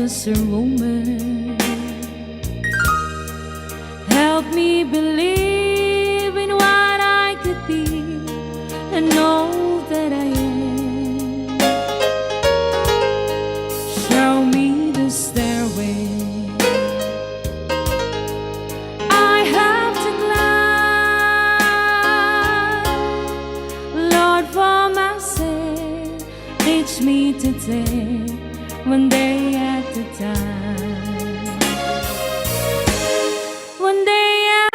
just a moment. Help me believe in what I could be and know that I am. Show me the stairway I have to climb. Lord, for my sake, teach me to take one day at a time. One day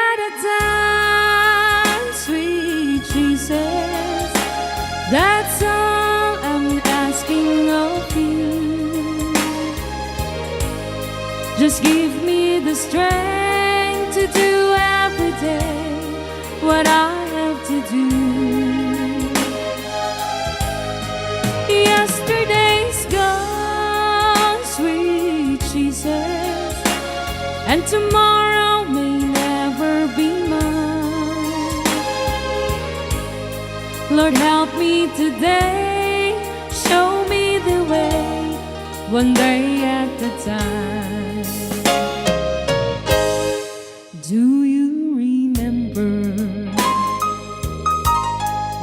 at a time, sweet Jesus. That's all I'm asking of you. Just give me the strength to do every day what I have to do. Yesterday's gone, sweet Jesus, and tomorrow may never be mine. Lord, help me today, show me the way, one day at a time. Do you remember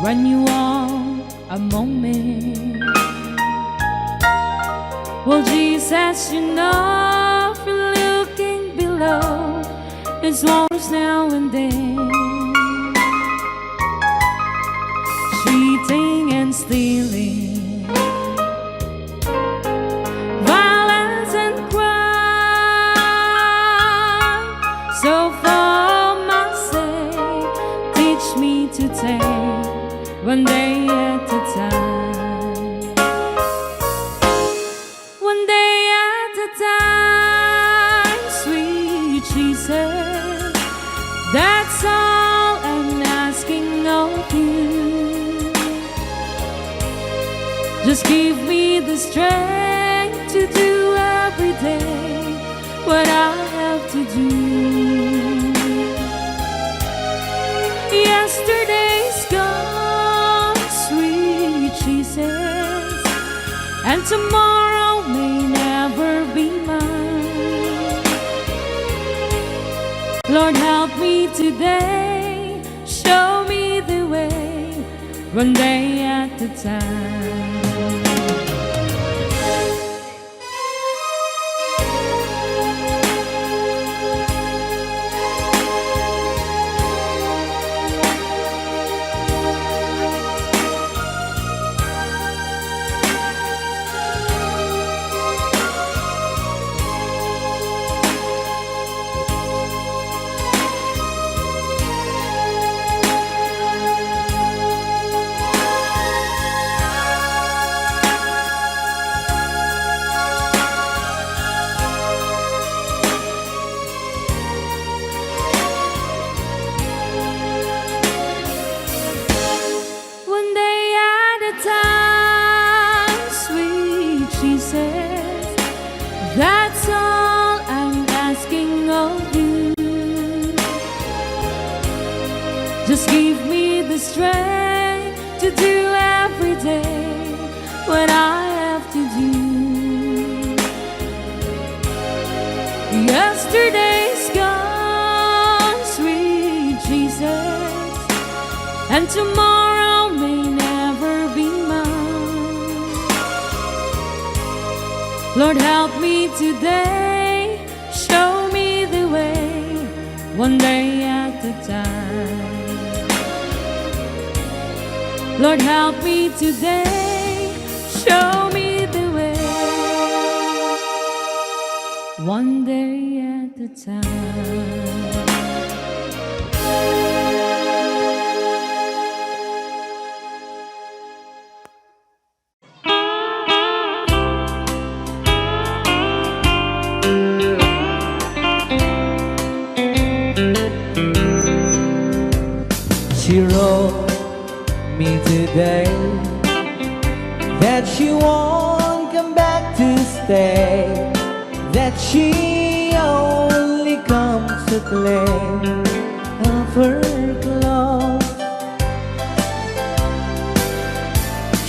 when you walk among men? Well, Jesus, you know, from looking below, it's always now and then, cheating and stealing, violence and crime. So for my sake, teach me to take one day at a time. One day at a time, sweet Jesus. That's all I'm asking of you. Just give me the strength to do every day what I have to do. Yesterday's gone, sweet Jesus, and tomorrow may never be mine. Lord, help me today, show me the way, one day at a time. That's all I'm asking of you. Just give me the strength to do every day what I have to do. Yesterday's gone, sweet Jesus, and tomorrow may never be mine. Lord, help me today, show me the way, one day at a time. Lord, help me today, show me the way, one day at a time. She wrote me today that she won't come back to stay, that she only comes to claim of her clothes.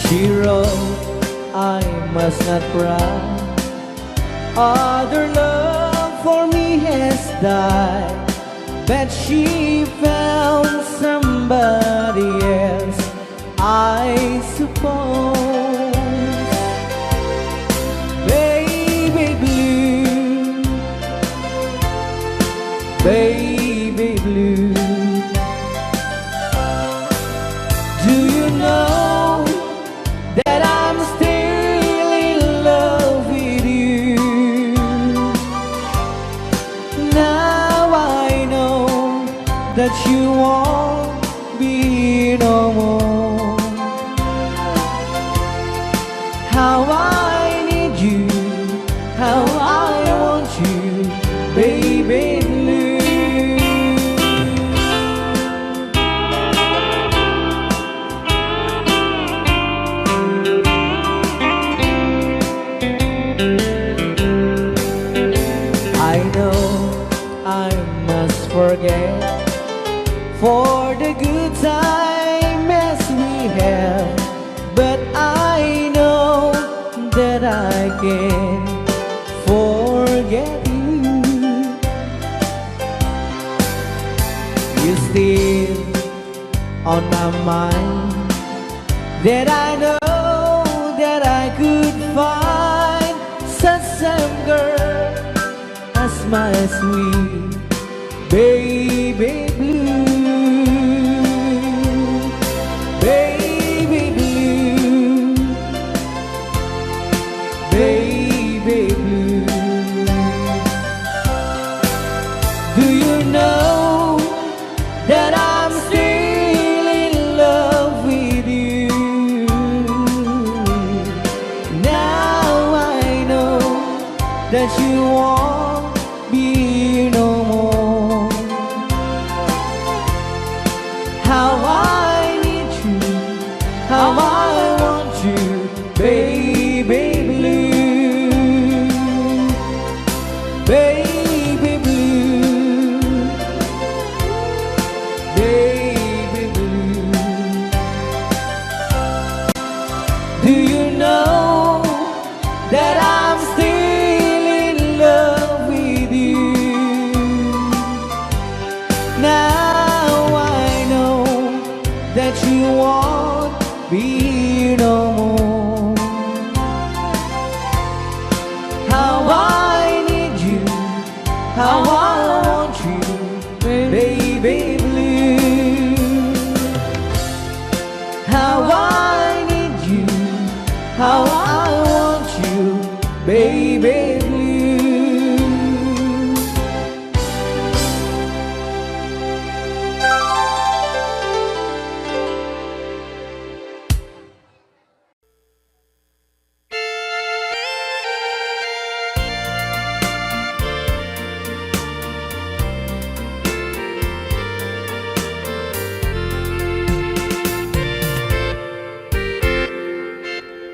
She wrote, I must not cry, Other love for me has died, but she found somebody else, I suppose. Baby blue, baby blue, do you know that I'm still in love with you? Now I know that you won't be no more. How I need you, how I want you, baby blue. I know I must forget for the good time as we have, but I know that I can forget you. You're still on my mind, that I know that I could find such some girl as my sweet baby blue. Baby blue, baby blue, do you know that I'm still in love with you? Now I know that you won't be no more. How I need you, how I want you, baby blue, baby blue, baby blue. Do you know that I'm still in love with you? Now I know that you won't be no more. How I need you, how I want you, baby blue. How I need you, how I want you, baby blue.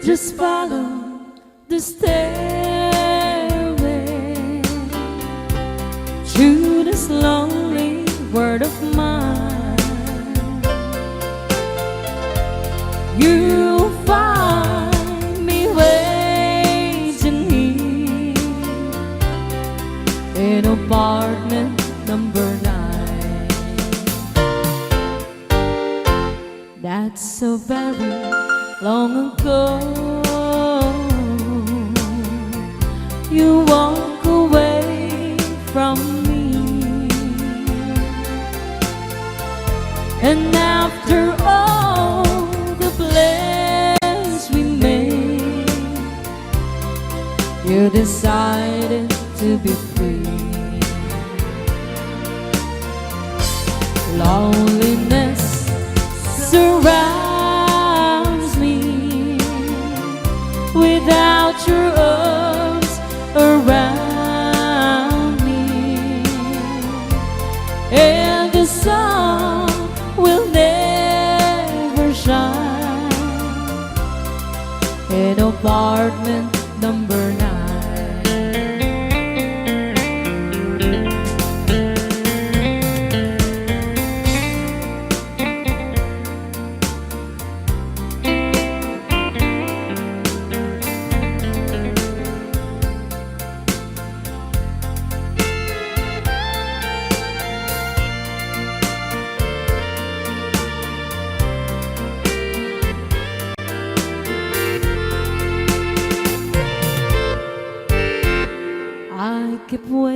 Just follow the stairway to this lonely word of mine. You'll find me waiting here in apartment number 9. That's so very long ago. You walk away from me, and after all the plans we made, you decided to be free. Loneliness surrounds me without your arms around me, and the sun will never shine in apartment number 9.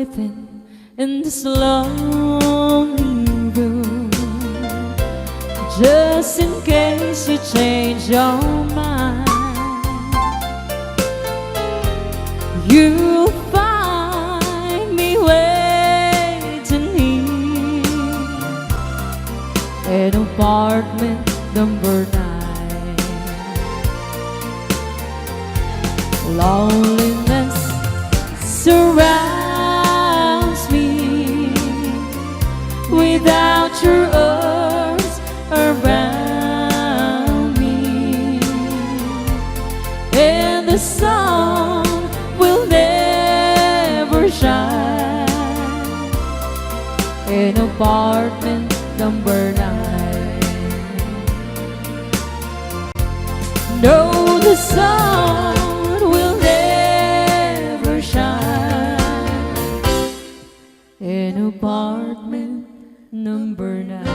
everything in this lonely room, just in case you change your mind. You'll find me waiting here at apartment number 9. Loneliness surrounds me without your arms around me, and the sun will never shine in apartment number 9. No, the sun will never shine in apartment number 9.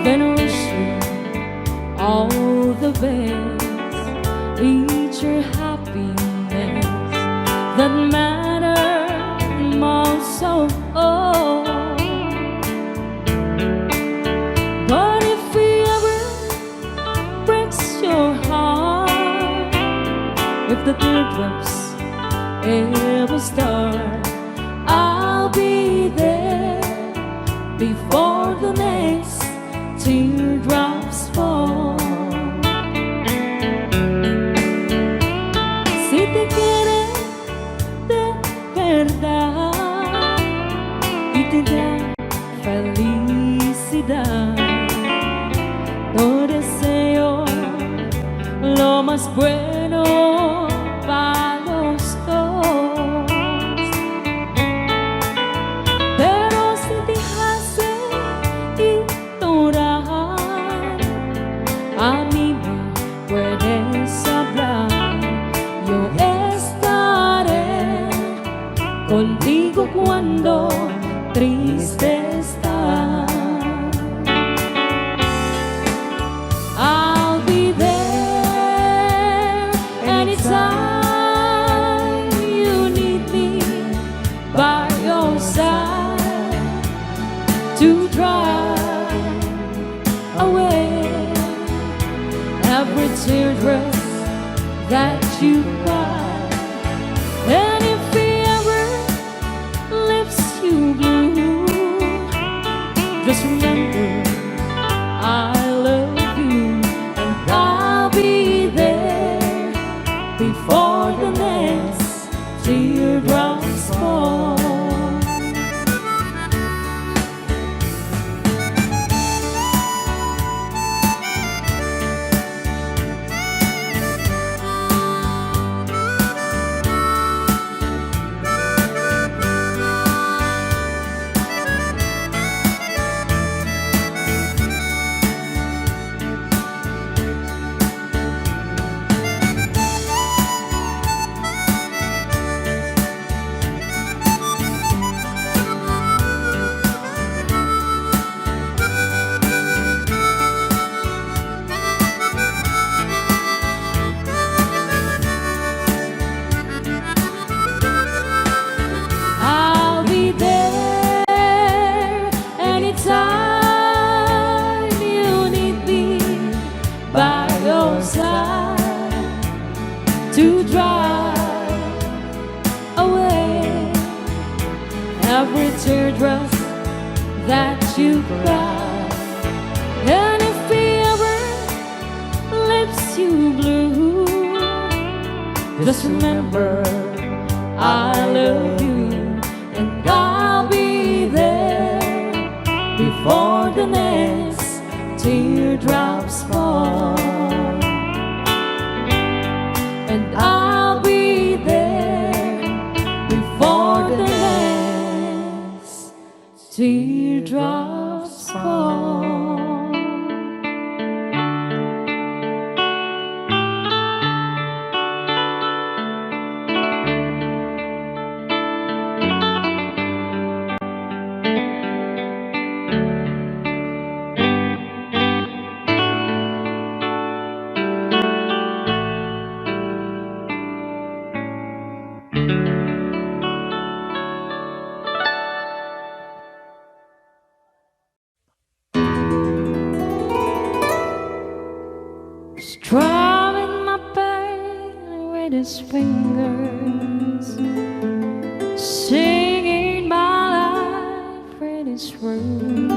Then wish you all the best. Eat your happiness that matters most of all. But if he ever breaks your heart, if the teardrops ever start, I'll be there before the next teardrops fall. Si te quieres de verdad y te da felicidad, yo deseo lo más bueno para los dos. Pero si dejaste a mí me puedes hablar, yo estaré contigo cuando triste estás. I'll be there anytime you need me, by your side to drive away every teardrop that you cry. And if he ever leaves you blue, just remember I love you, and I'll be there before the next teardrops fall. To drive away every teardrop that you cry. And if he ever leaves you blue, just remember I love you, and I'll be there before the next teardrops fall. And I'll be there before the next teardrops fall. strumming my pain with his fingers, singing my life with his words,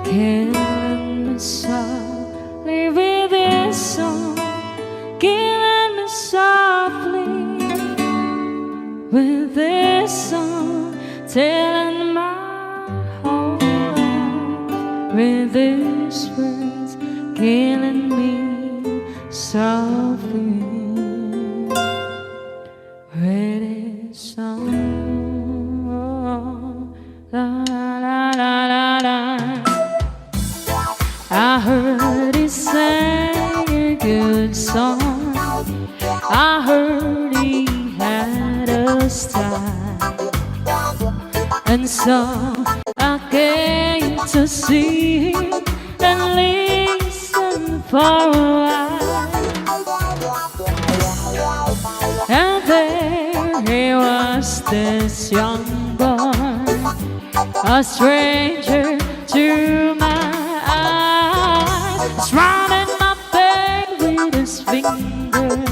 killing me softly with his song, killing me softly with this song, telling my whole life with these words, killing me softly with this song. La la la la la la. I heard he sang a good song. I heard he had a style, and so I came to see him and listen for a while. And there he was, this young boy, a stranger to my eyes, strumming my pain with his fingers,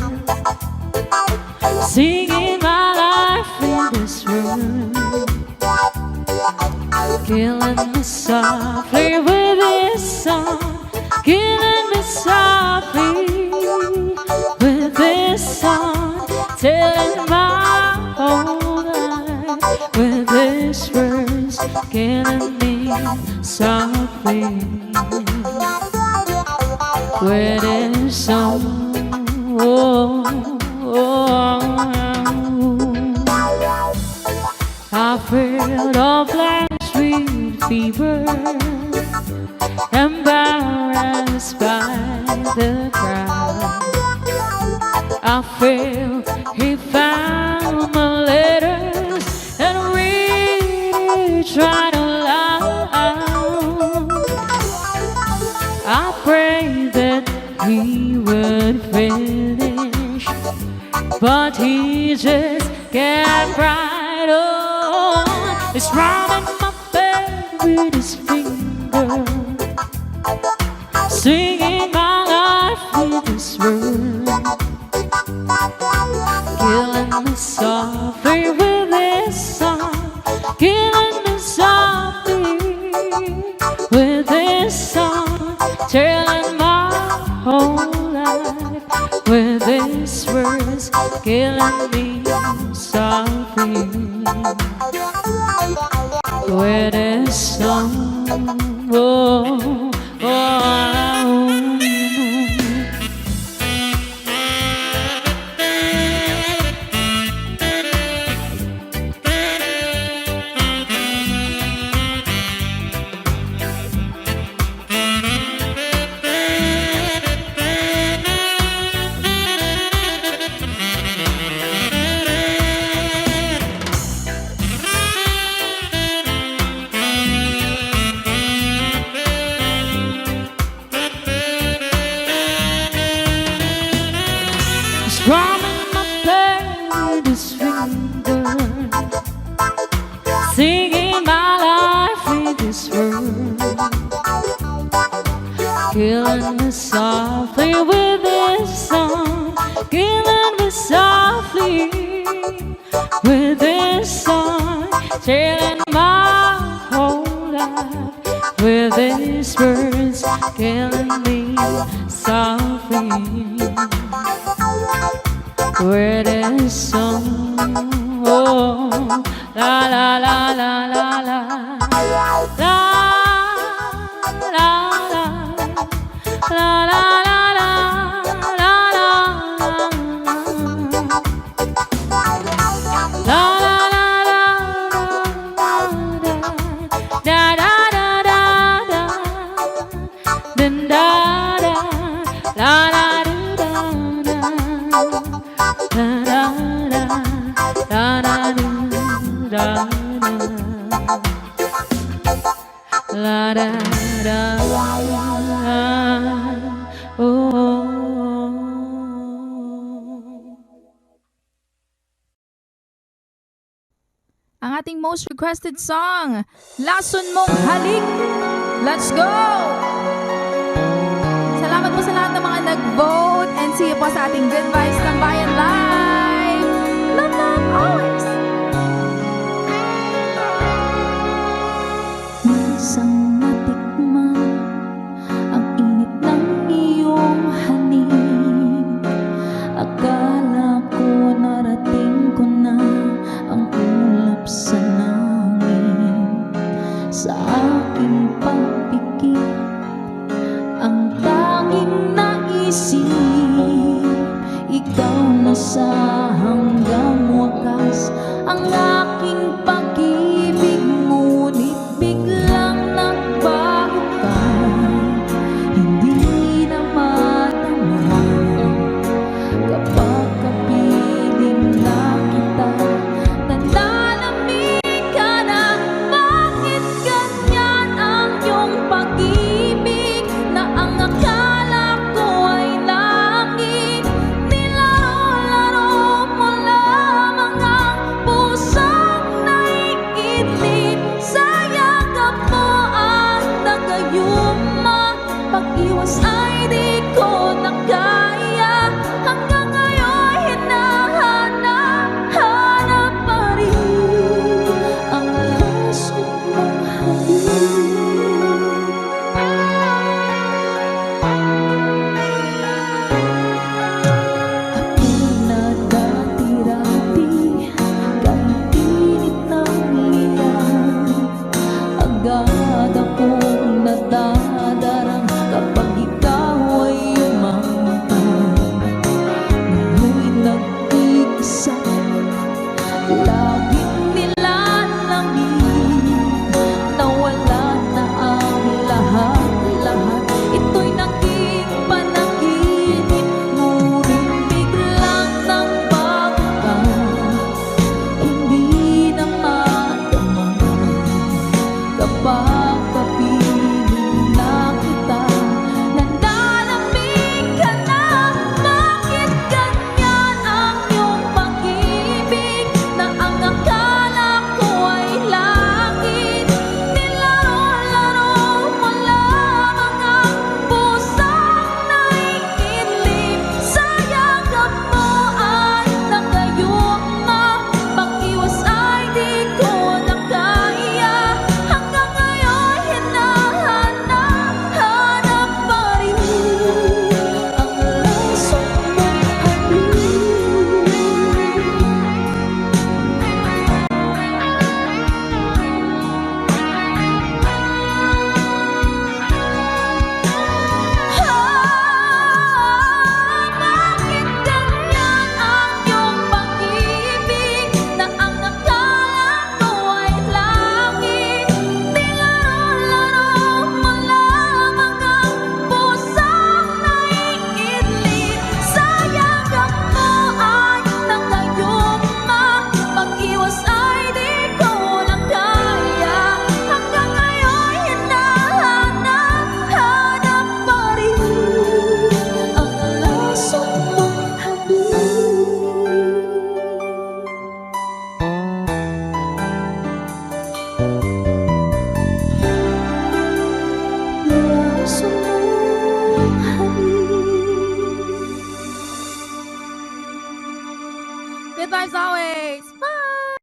singing my life with his words, killing me softly with his song, killing me softly with his song, telling my whole life with his words, killing me softly with his song. Oh, oh, I feel the flash with fever, embarrassed by the crowd. I feel he found my letters and really tried aloud. I pray that he would finish, but he just kept right on. He's strumming my bed with his finger, singing my life with his words, killing me softly with his song, killing me softly with his song, telling my whole life with his words, killing me softly with his song. Oh, oh. Strumming my pain with his fingers, singing my life with his words, killing me softly with his song, killing me softly with his song, telling my whole life with his words, killing me softly with his song. Oh, la la la la la la la la la la la la da da oh. Ang ating most requested song, Lason Mong Halik. Let's go! Salamat See you po sa ating Good Vibes Tambayan Live. Love, love, always. Minsan natikman ang init ng iyong halik. Akala ko narating ko na ang ulap sa langit. Sa aking pagpikit, ang tanging naisip, ikaw na sa hanggang wakas ang aking pag-ibig. Ngunit biglang nagbago ka, hindi na matama kapag kapiling na kita. Nananamig ka na, bakit ganyan ang iyong pag-ibig na ang akala ko ay langit? Nilaro-laro mo lamang ang pusong naiidlip. Sa yakap mo ang nagayuma, pag-iwas ay di ko na kaya. Hanggang ngayon hinahanap pa rin ang laso mong Ako'y nagdati-rati, kahit init ng liyan. Agad akong nadadarang kapag ikaw ay umangkat. Ngayon'y nag-iisa, laging nilalamig. Nawala na ang lahat-lahat, ito'y naging panaginip. Ngunit biglang nagbago ka, hindi na madama kapag kapiling na kita. Nananamig ka na, bakit ganyan ang iyong pag-ibig na ang akala ko ay langit? Nilaro-laro mo lamang ang pusong naiidlip. Sa yakap mo ay nagayuma, pag-iwas ay di ko na kaya. Hanggang ngayon hinahanap pa rin ang laso mong Bakit ganyan ang iyong pag-ibig na ang akala ko ay langit? Nilaro-laro mo lamang ang pusong naiidlip. Sa yakap mo ay nagayuma, pag-iwas ay di ko na kaya. Hanggang ngayon hinahanap pa rin ang laso mong laso mong Good vibes always. Bye.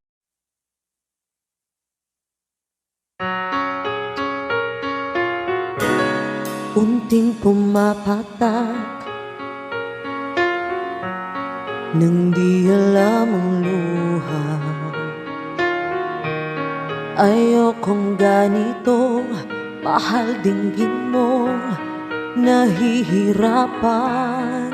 Unting pumapatak nang di alam ang luha. Ayokong ganito, mahal dinggin mo. Nahihirapan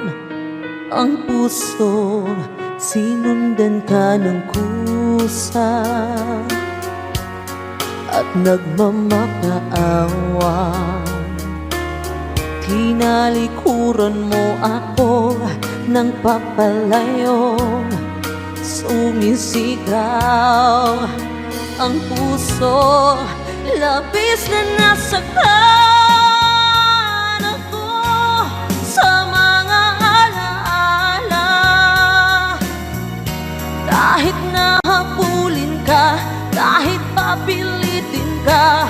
ang puso, sinundan ka ng kusa at nagmamakaawa. Tinalikuran mo ako ng papalayo, sumisigaw ang puso, labis na nasaktan ako sa mga alaala. Kahit nahabulin ka, kahit papilitin ka,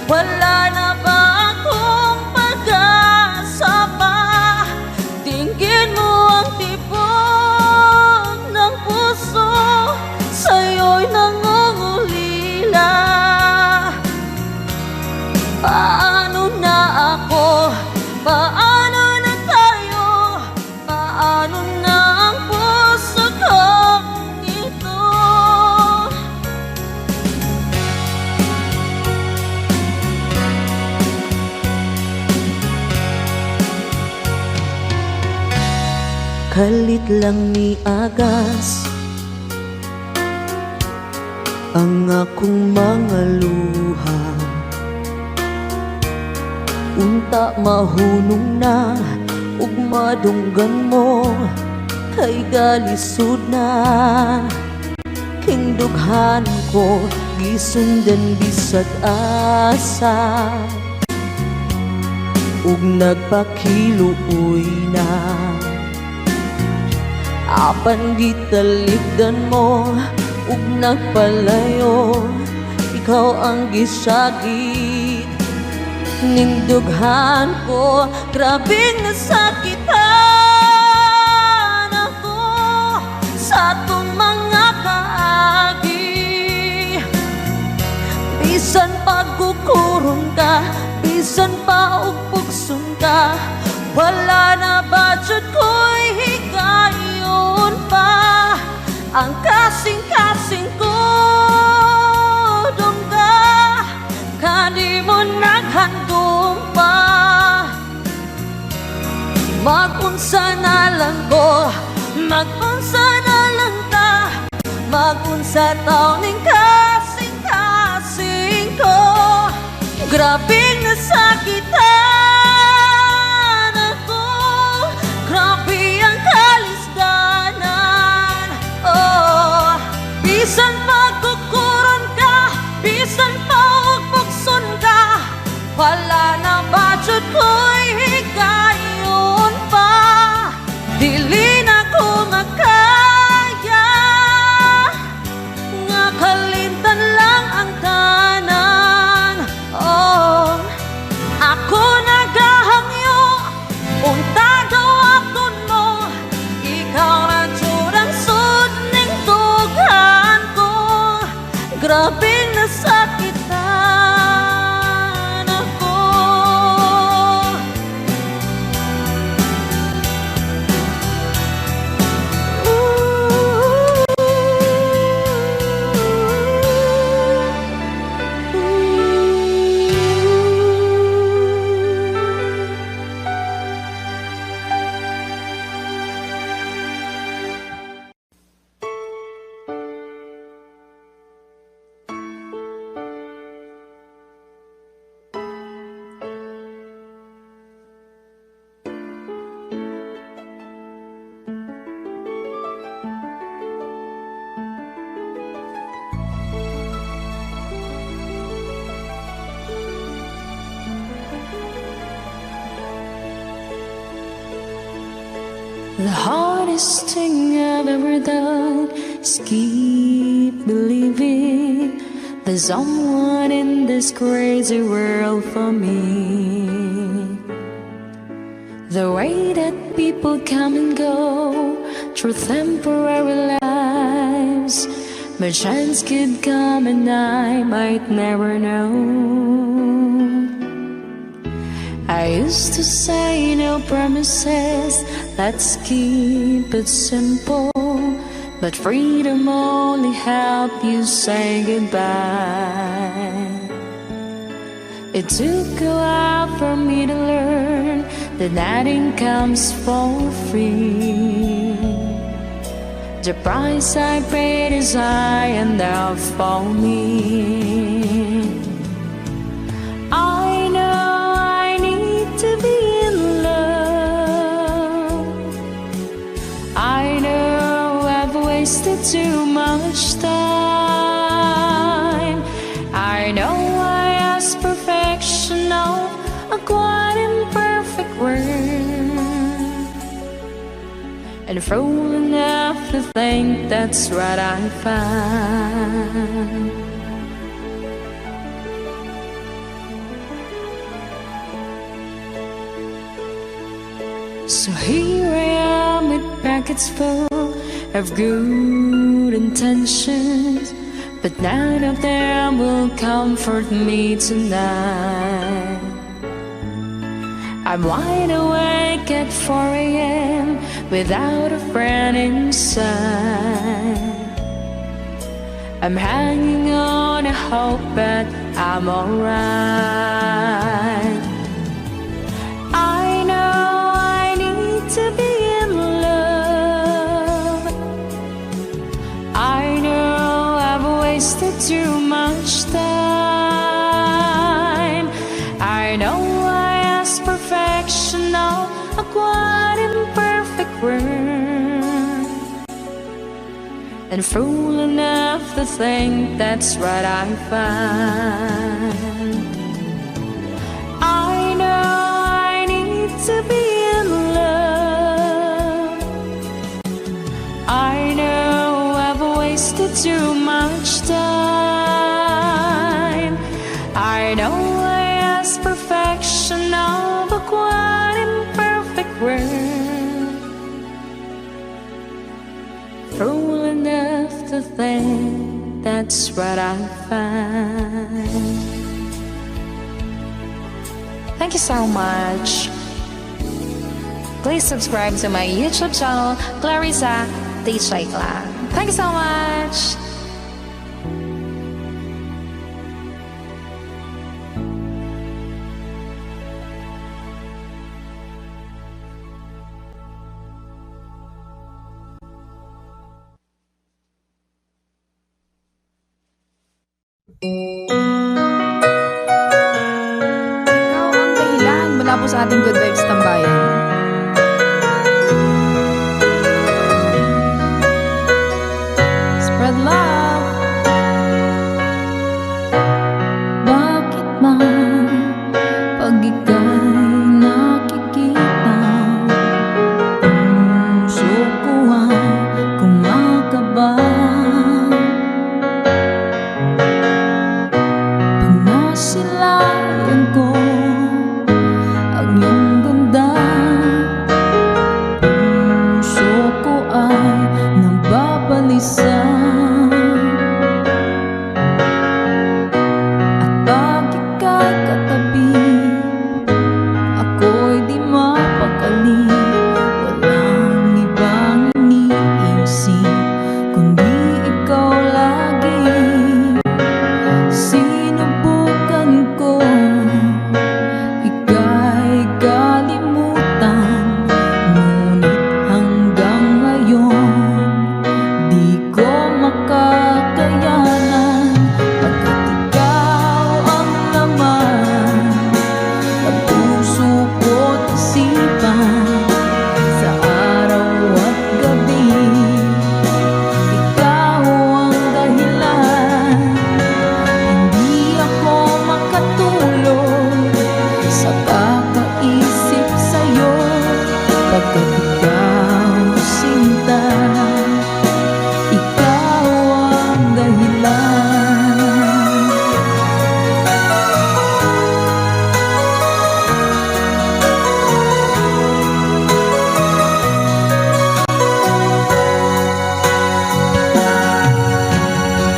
wala na ba akong pag-asa pa? Tingin mo Kalit lang ni agas ang akong mga luha. Unta mahunong na ug madunggan mo, kay galisod na kingdughan ko, gisundan bisag asa ug nagpakiluoy na. Apan gitalikdan mo ug nagpalayo, ikaw ang gisagit ning dughan ko. Grabing nasakitan ako sa atong mga kaagi. Bisan pagkukuron ka, bisan pa og pugson ka, wala na budget ko'y higayon pa. Ang kasing-kasing ko dong ka, kani mo naghandong pa. Magunsa na lang ko, magunsa na lang ta, magunsa taon ning kasing-kasing ko. Grabing nasakitan ako, grabe ang kalisdanan. Oh, bisan pagkukuron ka, bisan pa og bukson ka, wala na budget ko'y higayon pa. Dili na ko makaya nga kalimtan lang ang tanan. Oh, ako nagahangyo, unta daw akon mo, ikaw na jud ang sud ning dughan ko. Grabing nasakitan ako. The hardest thing I've ever done is keep believing there's someone in this crazy world for me. The way that people come and go through temporary lives, my chance could come and I might never know. I used to say no promises, let's keep it simple. But freedom only help you say goodbye. It took a while for me to learn that nothing comes for free. The price I paid is high enough for me. I know I need to be in love. I know I've wasted too much time. I know I asked perfection of a quite imperfect world, and fool enough to think that's what I found. So here I am with packets full of good intentions, but none of them will comfort me tonight. I'm wide awake at 4 a.m. without a friend inside. I'm hanging on a hope that I'm alright. I know I need to be in love. wasted too much time. I know I asked perfection of a quite imperfect world, and fool enough to think that's what I find. I know I need to be in love. I know I've wasted too much time. I know I asked perfection of a quite imperfect world, fool enough to think that's what I find. Thank you so much. Please subscribe to my YouTube channel, Clarissa DJ Clan. Thank you so much. Ikaw ang dahilan mula po sa ating Good Vibes Tambayan. Spread love. Bakit man pag ika'y nakikita, puso ko ay kumakaba? Pag nasilayan ko ang iyong ganda, puso ko ay nababalisa. At pag ika'y katabi, ako'y di mapakali. Walang ibang iniisip kundi ikaw lagi. Sinubukan ko ika'y kalimutan, ngunit hanggang ngayon di ko makakayanan. Pagkat ikaw ang laman ng puso ko't isipan, sa araw at gabi ikaw ang dahilan. Hindi ako makatulog sa kakaisip sa'yo, pagkat ikaw sinta, ikaw ang dahilan.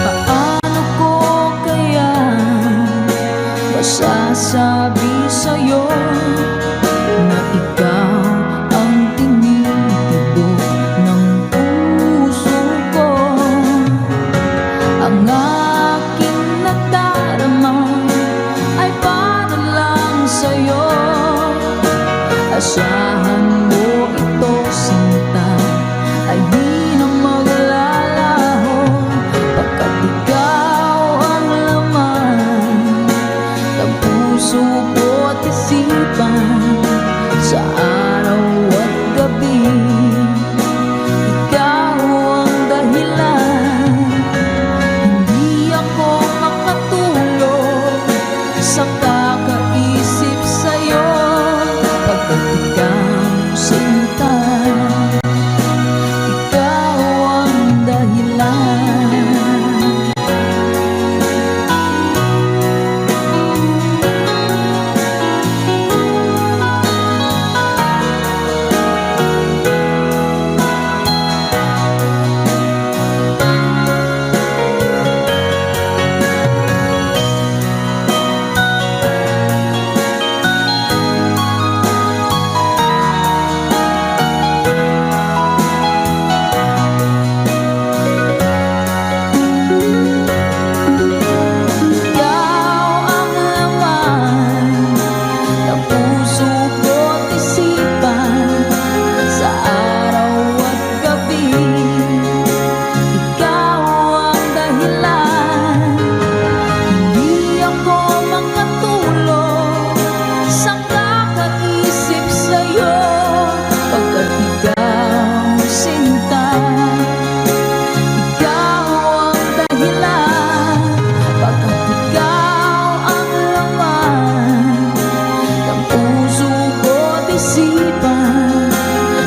Paano ko kaya masasabi sa'yo na ikaw ang tinitibok ng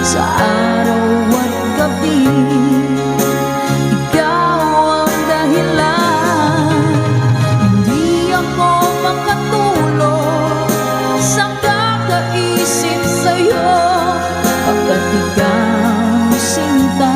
sa araw at gabi. Ikaw ang dahilan, hindi ako makatulog sa kakaisip sa'yo, pagkat ikaw sinta.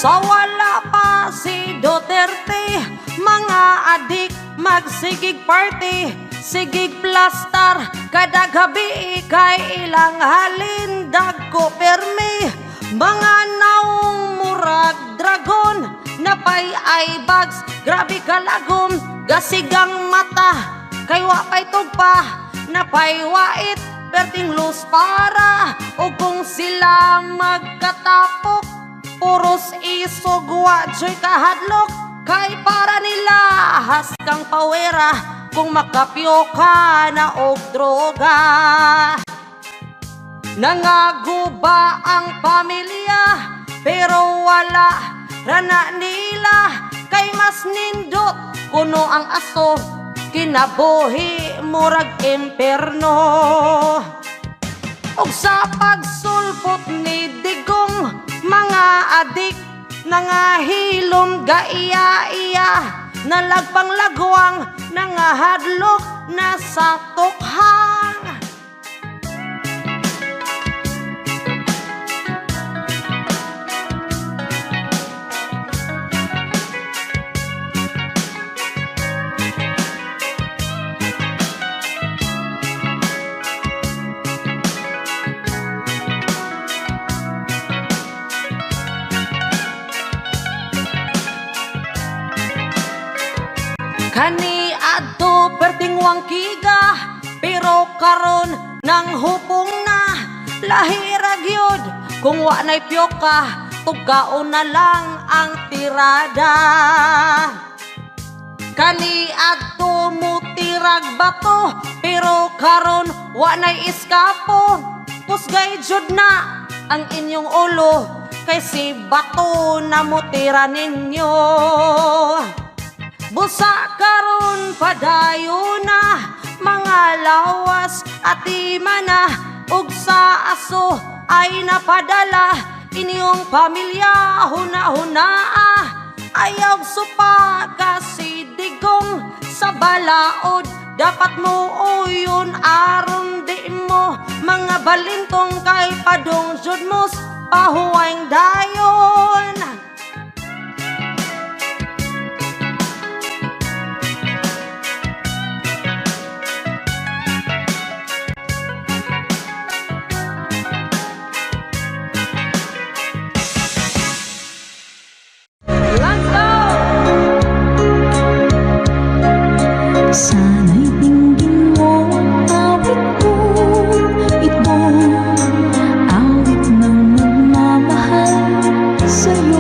Sa wala pa si Duterte, mga adik magsigig party, sigig plastar, kada gabi kay ilang halin dagko permi. Mga naong murag dragon, napay ay bags, grabe kalagom, gasigang mata, kay wapay tugpa, napay wait, perting lus para, o kung sila magkatapok, puros isog wadyo'y kahadlok, kay para nila haskang pawera, kung makapyo ka na og droga. Nangaguba ang pamilya, pero wala rana nila, kay mas nindot kuno ang aso, kinabuhi murag imperno. Og sa pagsulpot ni Digong, mga adik nangahilom gaiya-iya, nalagpang lagwang nangahadlok na sa tukhang. Kani adto perting wangkiga, pero karon nang hupong na, lahirag yod kung wa na'y pyoka, tugkaon na lang ang tirada. Kani adto mutirag bato, pero karon wa na'y iskapo, pusgay jud na ang inyong ulo, kay si bato na mutira ninyo. Busa karon padayon na, mga lawas at imana, ug sa aso ay napadala, inyong pamilya huna-hunaa, ayaw supa kasi Digong sa balaod, dapat mo uyon aron di mo, mga balintong kay padong jud mos pahuwang dayon. Sana'y tingin mo ang awit ko, ito awit ng nagmamahal sa'yo.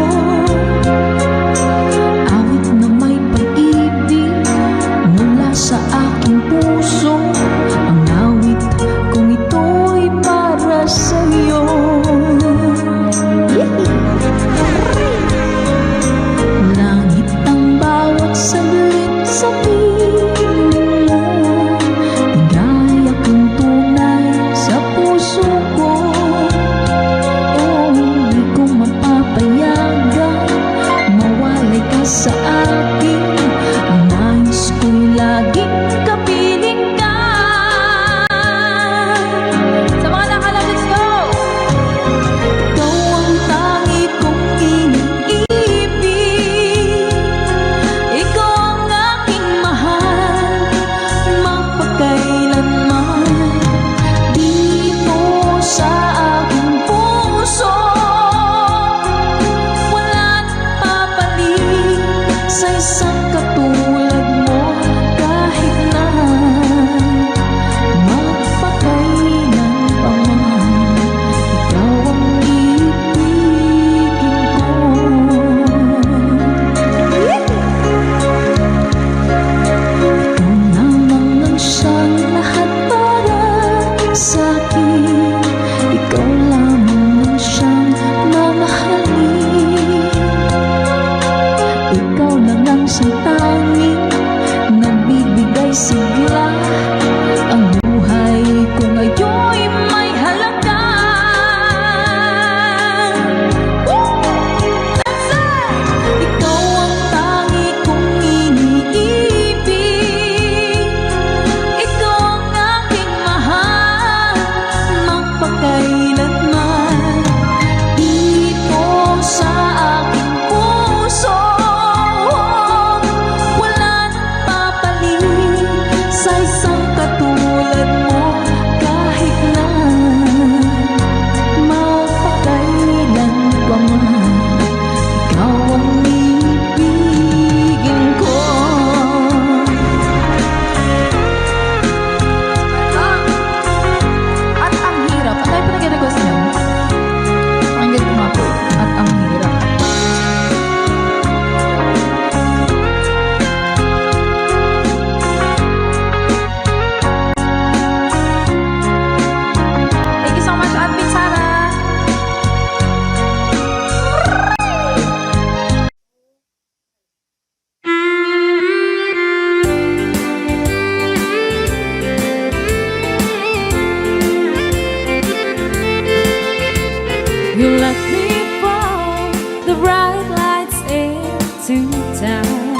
You let me follow the bright lights into town.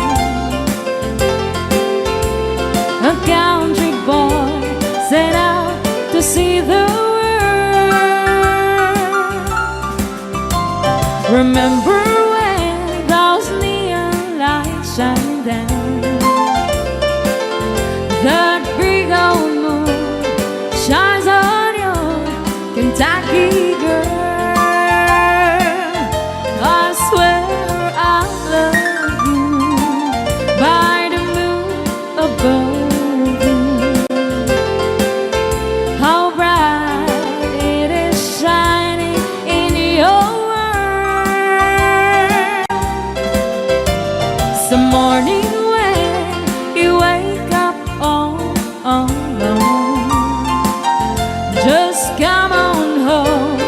A country boy set out to see the world. Remember when those neon lights shine down? That big old moon shines on your Kentucky girl. I swear I love you by the moon above you. How bright it is shining in your world. Some morning when you wake up all alone, just come on home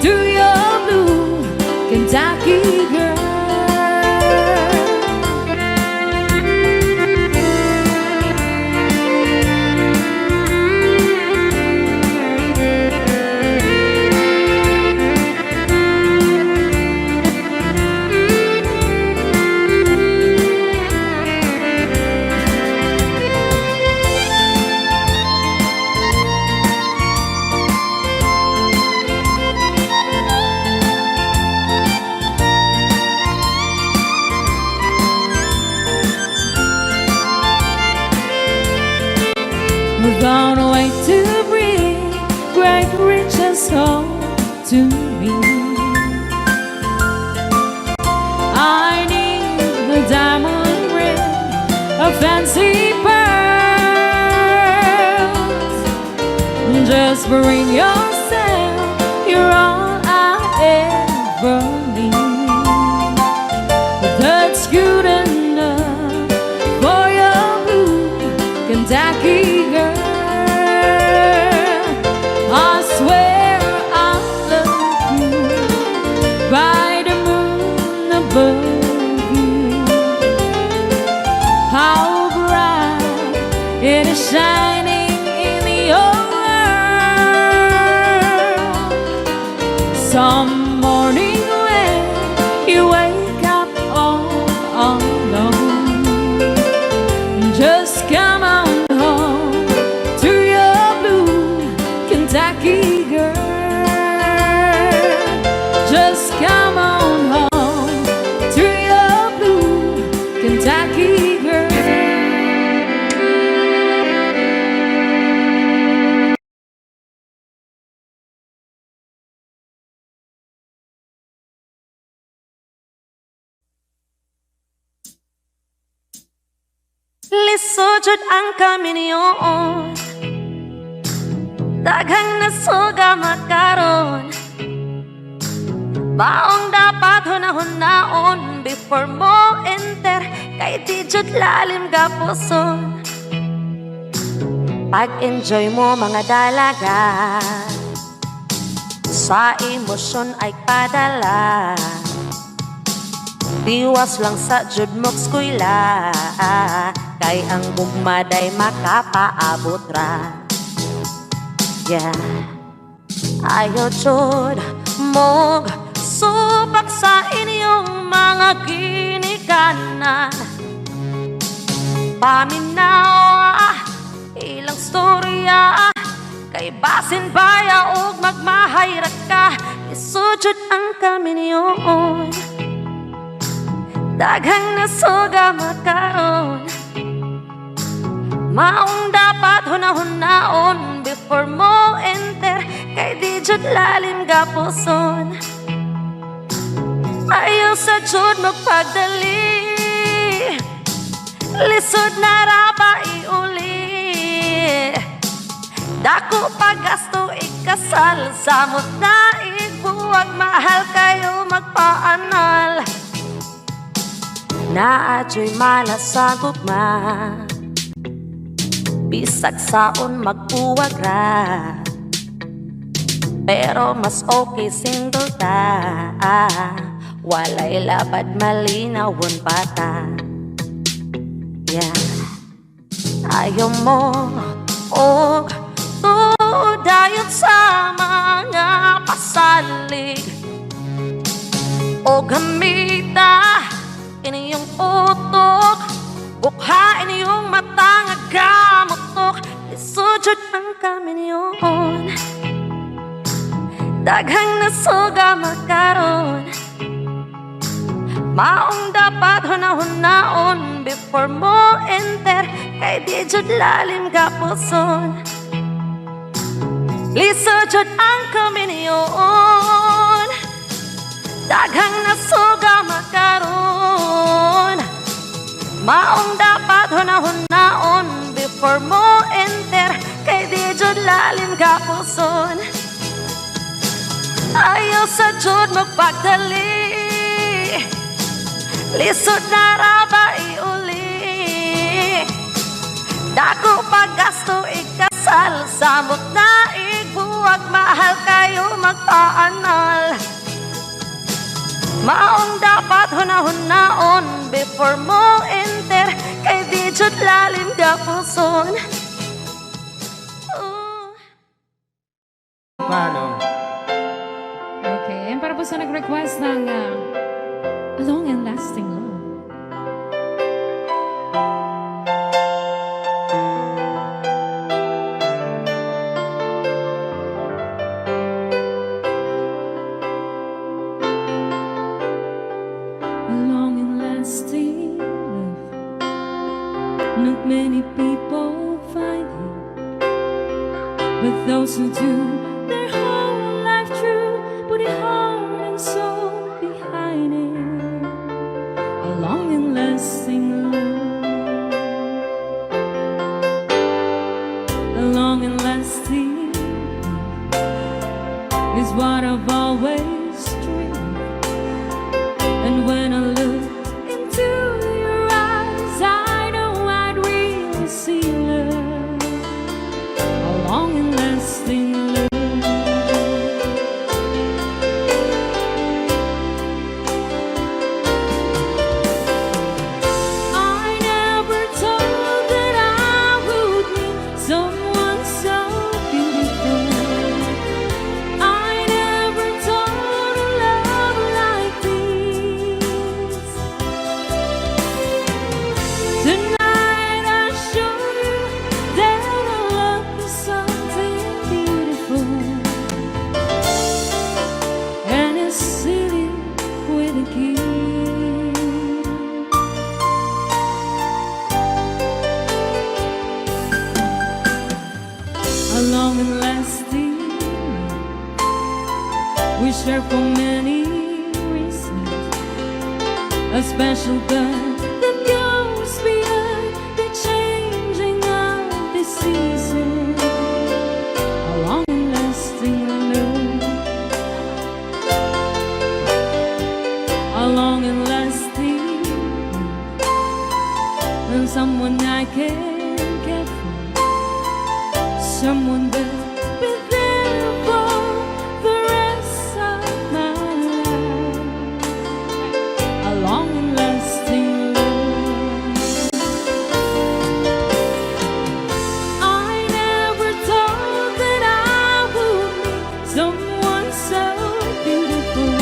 to your blue Kentucky girl. Found a way to bring great riches home to me. I need the diamond ring, a fancy pearls. Just bring yourself, you're all I ever need. That's good enough for your blue Kentucky girl. I swear I love you by the moon above you. How bright it is shining in your world. Some morning when you wake up all alone, just come on home to your blue Kentucky girl. Just come on home to your blue Kentucky girl. Lisod ang kami niyoon, daghang nasuga makaron. Baong dapat hunahon-naon before mo enter, kay di jud lalim ga puson. Pag-enjoy mo mga dalaga, sa emosyon ay padala. Diwas lang sa jud mo'k skwela, kay ang bugmaday makapaabot ra. Yeah, ayaw jud mo'k subak sa inyong mga ginikanan. Paminaw ilang storya, kay basin baya og magmahayrat ka. Isujud ang kami niyoon, daghang nasuga makaron. Maong dapat hunahon-naon before mo enter, kay di jud lalim ga puson. Ayaw sa jud magpagdali, lisod na ra ba iuli. Dako paggasto ikasal, samot na igbuwag, mahal kayo magpaanal. Naadyo'y malasagog ma, bisag saon magbuwag ra. Pero mas okay single ta, walay labad malinawon bata. Yeah, ayaw mo og tudayon sa mga pasalig, o gamita inyong utok, bukhain iyong mata nga gamutok, lisudjud ang kami niyon. Daghang nasuga makaron, maong dapat hunahon before mo enter, kay di jud lalim gapuson. Lisudjud ang kami niyon. Daghang nasuga makaron, maong dapat hunahon before mo enter, kay di jud lalim gapuson. Ayaw sa jud magpagdali, lisod na raba iuli. Dako paggasto ikasal, samot na igbuwag, mahal kayo magpaanal. Maong dapat hunahon before mo enter, kay di jud lalim gapuson. Paano? Okay, and para po sa nag-request ng A Long and Lasting Love. A long and lasting love, not many people find it, but those who do, their whole life true, put it heart and soul behind it. A long and lasting love, a long and lasting love is what I've always dreamed. And when I look into your eyes, I know I'd really see love, a long and lasting love. I never thought that I would meet someone so beautiful. I never thought a love like this. Tonight I show you that our love is something beautiful, and it's sealed with a key. A long and lasting we share for many reasons, a special bond that goes beyond the changing of the season. A long and lasting love, a long and lasting love, and someone I can care for, someone that be there for the rest of my life. A long and lasting love. I never thought that I would meet someone so beautiful.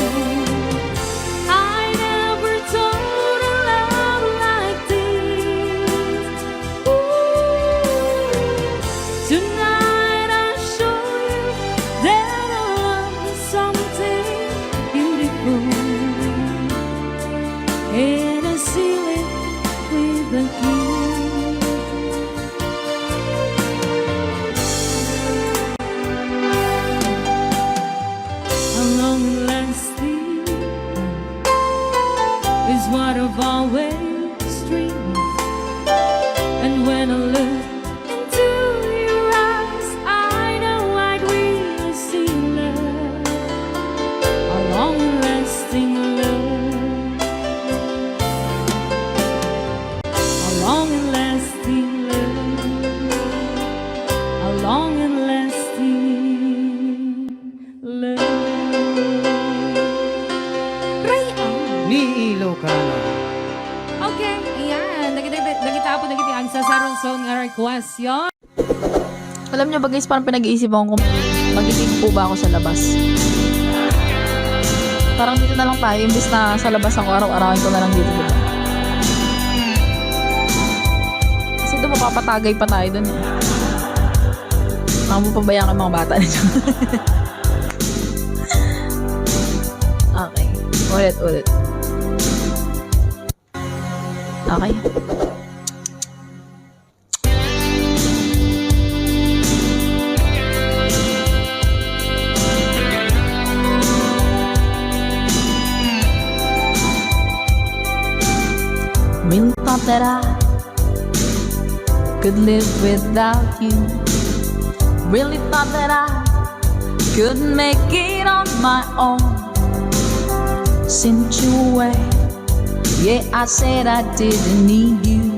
I never thought a love like this. Ooh. Tonight I show you that our love is something beautiful, and I seal it with a key. A long and lasting love is what I've always dreamed of. And when I look into your eyes, I know I'd really see love, a long and lasting love, a long and lasting love, a long and lasting love. Ni Ilocano. Okay, ayan. Nagitapo ang sasarong song nga request yun. Alam niyo ba guys, parang pinag-iisipan ko kung magiging po ba ako sa labas. Parang dito na lang tayo, imbis na sa labas ako araw-arawin ko na lang dito, diba? Kasi doon mapapatagay pa tayo doon eh. Baka mo pabayaan ang mga bata nito. Okay. Ulit. Okay. Really thought that I could live without you. Really thought that I could make it on my own. Sent you away. Yeah, I said I didn't need you.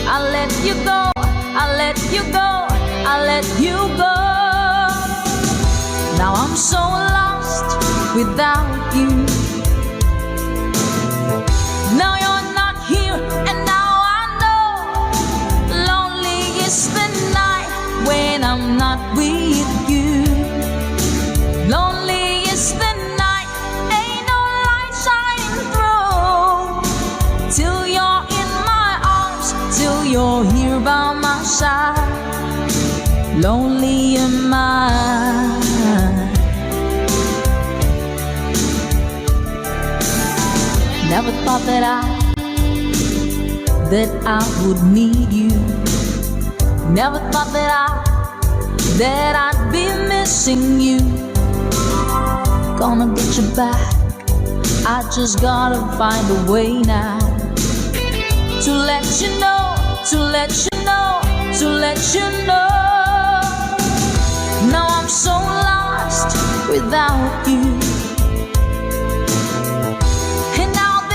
I let you go. I let you go. I let you go. Now I'm so lost without you. Now you're not here, and now I know lonely is the night when I'm not with you. Lonely is the night, ain't no light shining through. Till you're in my arms, till you're here by my side. Lonely am I. Never thought that I would need you. Never thought that I'd be missing you. Gonna get you back. I just gotta find a way now to let you know, to let you know, to let you know. Now I'm so lost without you.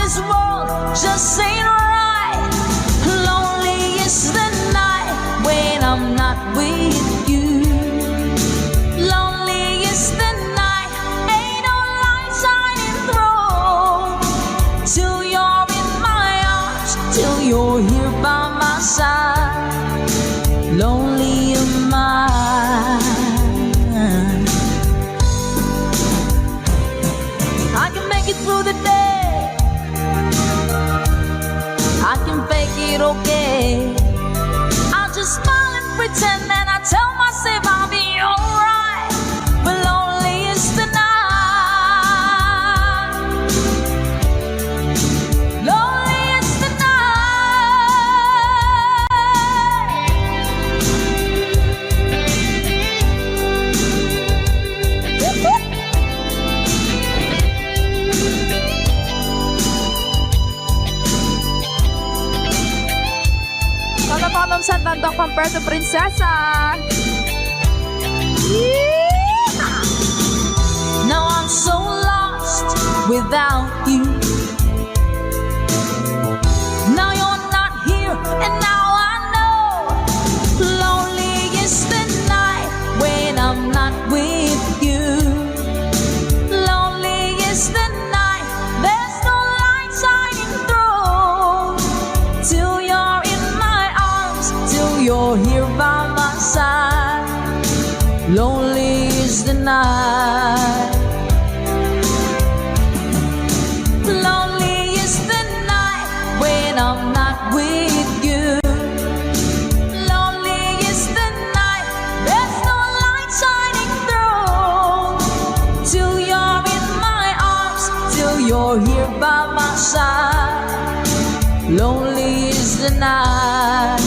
This world just ain't right. Lonely is the night when I'm not with you. Lonely is the night, ain't no light shining through. Till you're in my arms, till you're here by my side. Lonely am I. I can make it through the day. I can fake it okay. I'll just smile and pretend, and I tell myself I'll be alright. But lonely is the night. Lonely is the Pagkakalam sa tandang from Puerto Princesa. Now I'm so lost without you. Now you're not here, and now I know lonely is the night when I'm not with you. Lonely is the night, there's no light shining through. Till you're in my arms, till you're here by my side. Lonely is the night. Lonely is the night when I'm not with you. Lonely is the night, there's no light shining through. Till you're in my arms, till you're here by my side. Lonely is the night.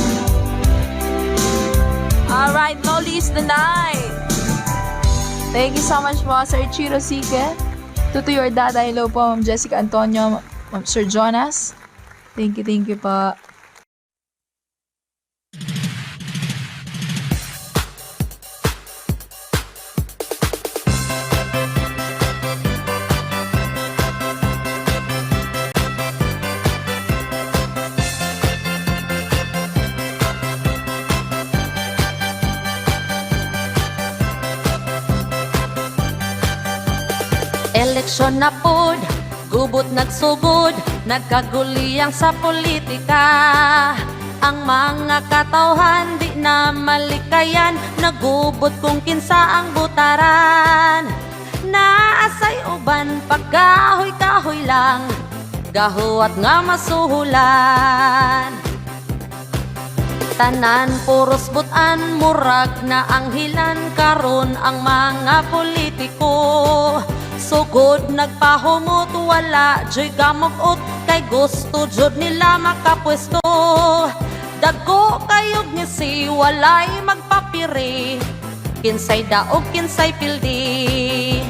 Alright, lonely is the night. Thank you so much po, Sir Chiro Sige. To your dad, hello po, Ma'am Jessica Antonio, Ma'am Sir Jonas. Thank you po. Eleksyon na pod, gubot nagsugod, nagkaguliyang sa politika. Ang mga katawhan di na malikayan, nagubot kung kinsa ang butaran. Naasay uban uban pagkahoy-kahoy lang, gahuat nga masuhulan. Tanan puros butan, murag na anghilan karon ang mga politiko. Sugod nagpahumot, wala joy gamugot, kay gusto jud nila makapwesto. Dagko kayog ni si walay magpapiri, kinsay daog kinsay pildi.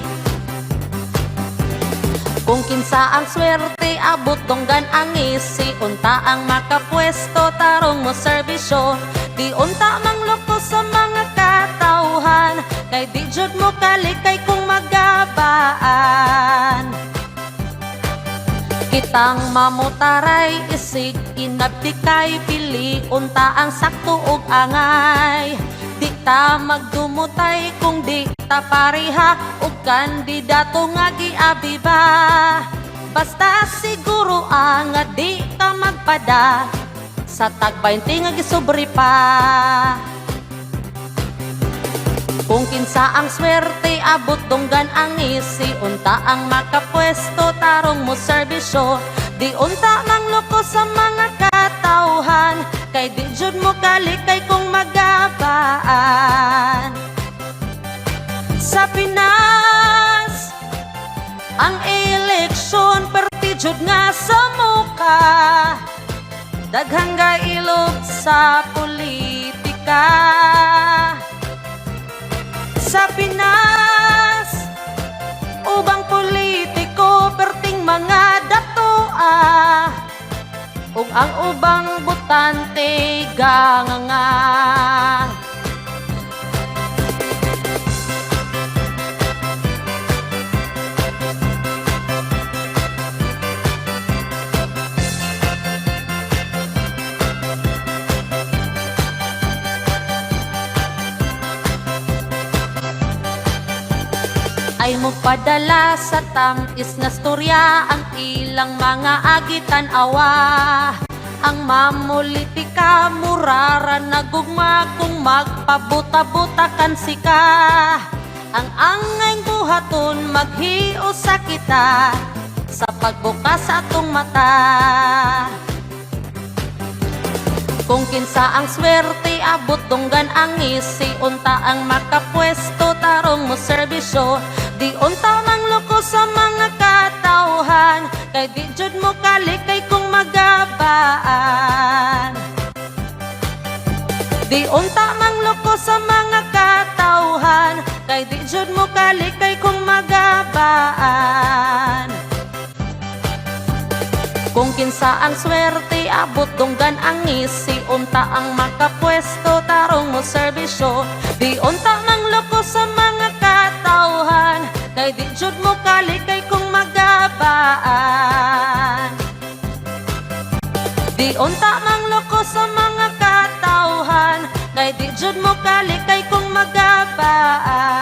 Kung kinsa ang swerte, abot donggan ang isi, unta ang makapwesto, tarong mo serbisyo. Di unta mangloko sa mga katauhan, kay di jud mo kalikay kung magabaan. Kitang mamutaray, isig inabdi kay pili, unta ang sakto ug angay. Di ta magdumutay kung di ta pareha ug kandidato nga giabi ba. Basta siguro nga di ka magpada, sa tag-20 nga gisobre pa. Kung kinsa ang swerte, abot donggan ang isi, unta ang makapwesto, tarong mo serbisyo. Di unta mangloko sa mga katauhan, kay di jud mo kalikay kung magabaan. Sa Pinas, ang eleksyon perti jud nga sa muka, daghang gailog sa politika. Sa Pinas, ubang politiko perting mga datoa, ug ang ubang botante ganganga. Ay mo padala sa tamis na storya ang ilang mga agitan awa. Ang mamulitika murara nagugma kung magpabuta-buta kan sika. Ang angay buhaton maghios sa kita, sa pagbukas sa atong mata. Kung kinsa ang swerte, abot donggan ang isi, unta ang makapwesto, tarong mo serbisyo. Di unta mangloko sa mga katauhan, kay di jud mo kalikay kung magabaan. Di unta mangloko sa mga katauhan, kay di jud mo kalikay kung magabaan. Kung kinsa ang swerte, abot donggan ang isi, unta ang makapwesto, tarong mo serbisyo. Di unta mangloko sa mga katauhan, kay di jud mo kalikay kung magabaan. Di unta mangloko sa mga katauhan, kay di jud mo kalikay kung magabaan.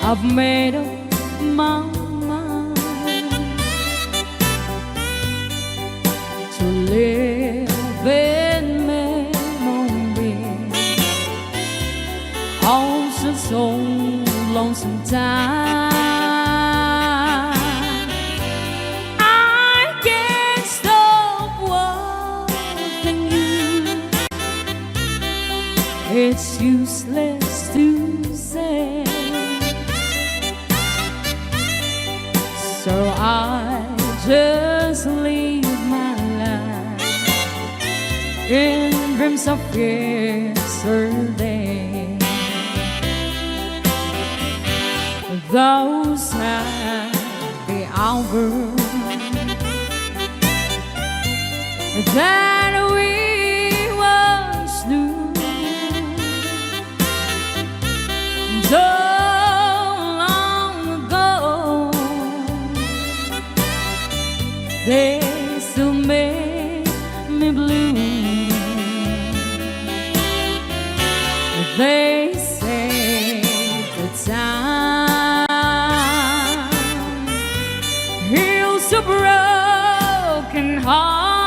I've made up my mind to live in memory of such old lonesome time. I can't stop wanting you. It's useless to say, so I just live my life in dreams of yesterday. those happy hours that we once knew. So long ago, they still make me blue. They say the time heals a broken heart,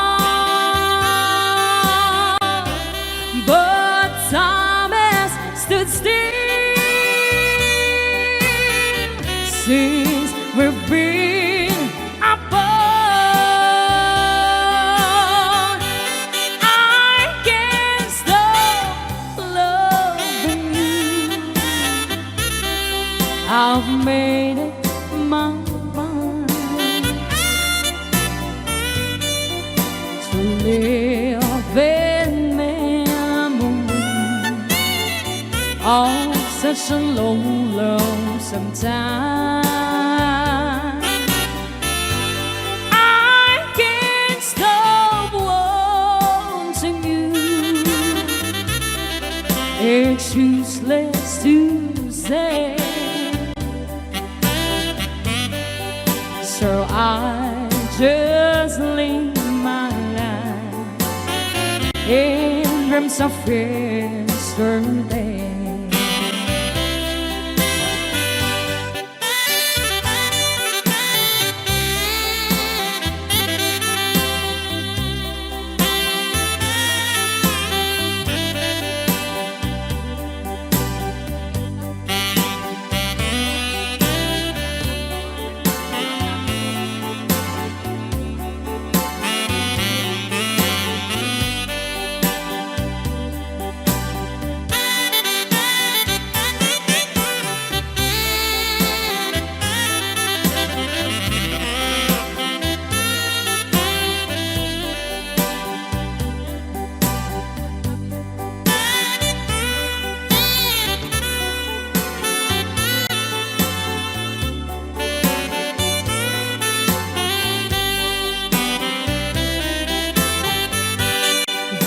but time has stood still since we've been apart. I can't stop loving you. I've made it my mind to live in memory of such a lonesome time. I can't stop wanting you. It's useless to say, so I just live my life in dreams of yesterday.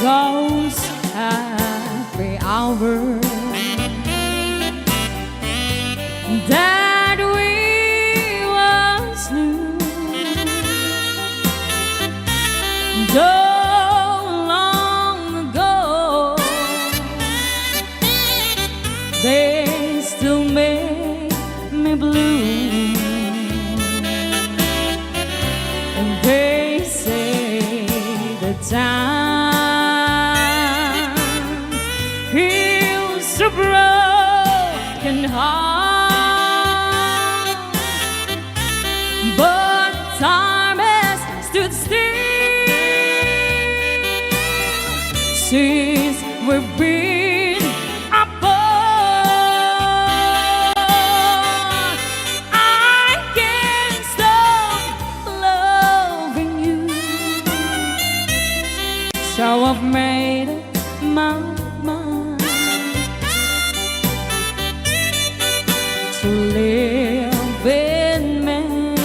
Those happy hours that we once knew, so long ago, they still make me blue. And they say the time heals a broken heart, but time has stood still since we've been apart. I can't stop loving you, so I've made it my mind to live in memory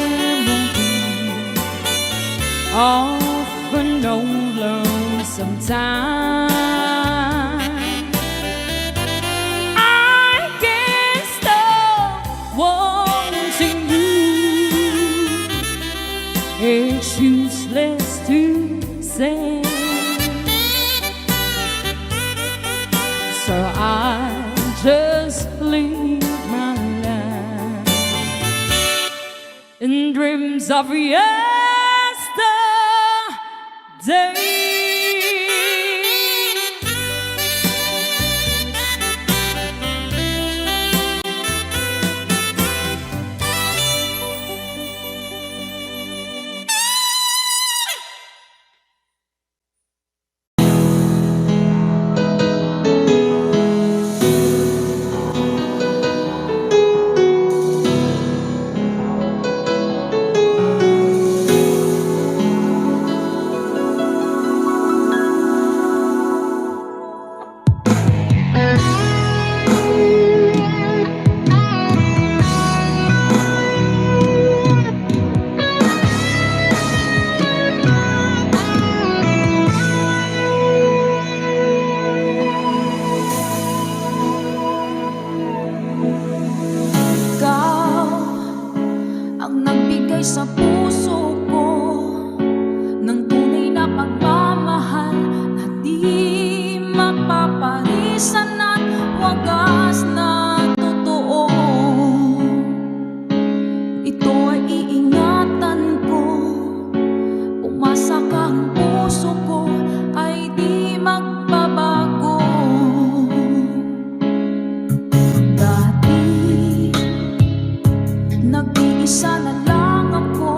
of an old lonesome time. I can't stop wanting you. It's useless to say, so I just live my life in dreams of yesterday. Naglagay sa puso ko ng tunay na pagmamahal na di mapaparisan at wagas na totoo. Ito ay iingatan ko, umasa kang puso ko ay di magbabago. Dati nag-iisa na lang ako,